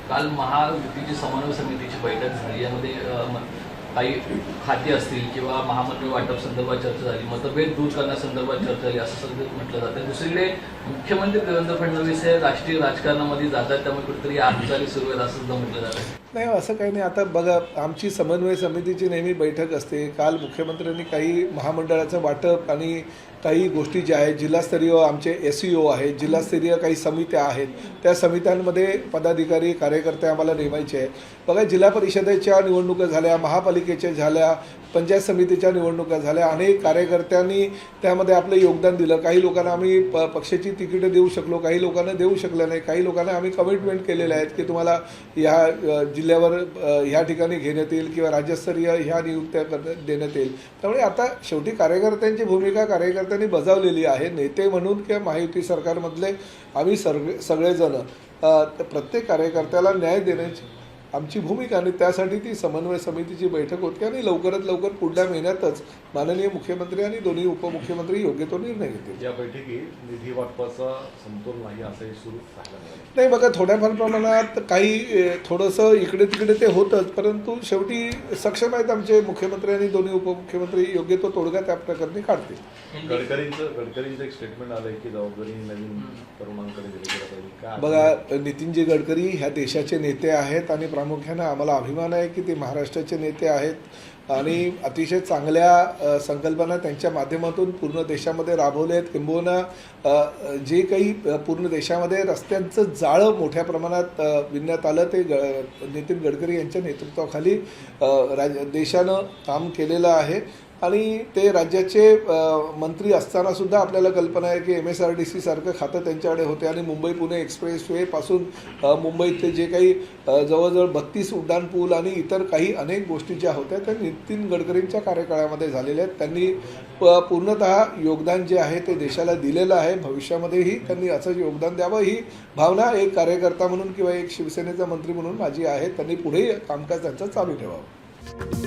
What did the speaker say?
काल महायुतीची समन्वय समितीची बैठक झाली, यामध्ये काही खाती असतील किंवा महामंडळ वाटप संदर्भात चर्चा झाली, मतभेद दूर करण्यासंदर्भात चर्चा झाली असं सगळं म्हटलं जातं। दुसरीकडे मुख्यमंत्री देवेंद्र फडणवीस हे राष्ट्रीय राजकारणामध्ये जातात, त्यामुळे कुठेतरी हालचाली सुरू आहेत असं सुद्धा म्हटलं जातं। नाही, असं काही नाही। आता बघा, आमची समन्वय समितीची नेहमी बैठक असते। काल मुख्यमंत्र्यांनी काही महामंडळाचं वाटप आणि काही गोष्टी ज्या आहेत, जिल्हास्तरीय आमचे SEO आहेत, जिल्हास्तरीय काही समित्या आहेत, त्या समित्यांमध्ये पदाधिकारी कार्यकर्ते आम्हाला नेमायचे आहेत। बघा, जिल्हा परिषदेच्या निवडणुका झाल्या, महापालिकेच्या झाल्या, पंचायत समितीच्या निवडणुका झाल्या, अनेक कार्यकर्त्यांनी त्यामध्ये आपलं योगदान दिलं। काही लोकांना आम्ही पक्षाची तिकीटं देऊ शकलो, काही लोकांना देऊ शकलं नाही, काही लोकांना आम्ही कमिटमेंट केलेले आहेत की तुम्हाला ह्या जिल्ह्यावर ह्या ठिकाणी घेण्यात येईल किंवा राज्यस्तरीय ह्या नियुक्त्या देण्यात येईल। त्यामुळे आता शेवटी कार्यकर्त्यांची भूमिका कार्यकर्त्यांनी बजावलेली आहे। नेते म्हणून किंवा महायुती सरकारमधले आम्ही सगळेजण प्रत्येक कार्यकर्त्याला न्याय देण्याची आमची भूमिका, आणि त्यासाठी ती समन्वय समितीची बैठक होती आणि लवकरात लवकर पुढल्या महिन्यातच माननीय मुख्यमंत्री आणि दोन्ही उपमुख्यमंत्री योग्य तो निर्णय घेतील। या बैठकीत निधी वाटपाचा समतोल नाही असंही सुरू नाही, बघा, थोड्याफार प्रमाणात काही थोडंसं इकडे तिकडे ते होतंच, परंतु शेवटी सक्षम आहेत आमचे मुख्यमंत्री आणि दोन्ही उपमुख्यमंत्री, योग्य तो तोडगा त्या प्रकारे काढतील। गडकरींचं एक स्टेटमेंट आलंय की जबाबदारी नवीन तरुणांकडे दिली पाहिजे। बघा, नितीनजी गडकरी ह्या देशाचे नेते आहेत आणि प्रामुख्याने आम्हाला अभिमान आहे की ते महाराष्ट्राचे नेते आहेत आणि अतिशय चांगल्या संकल्पना त्यांच्या माध्यमातून पूर्ण देशामध्ये राबवल्या आहेत। किंबहुना जे काही पूर्ण देशामध्ये रस्त्यांचं जाळं मोठ्या प्रमाणात विणण्यात आलं, ते नितीन गडकरी यांच्या नेतृत्वाखाली देशानं काम केलेलं आहे। आणि ते राज्याचे मंत्री असतानासुद्धा आपल्याला कल्पना आहे की MSRDC सारखं खातं त्यांच्याकडे होते आणि मुंबई पुणे एक्सप्रेसवेपासून मुंबईतले जे काही जवळजवळ 32 उड्डाणपूल आणि इतर काही अनेक गोष्टी ज्या होत्या त्या नितीन गडकरींच्या कार्यकाळामध्ये झालेल्या आहेत। त्यांनी पूर्णतः योगदान जे आहे ते देशाला दिलेलं आहे। भविष्यामध्येही त्यांनी असं योगदान द्यावं ही भावना एक कार्यकर्ता म्हणून किंवा एक शिवसेनेचा मंत्री म्हणून माझी आहे। त्यांनी पुढेही कामकाज त्यांचं चालू ठेवावं।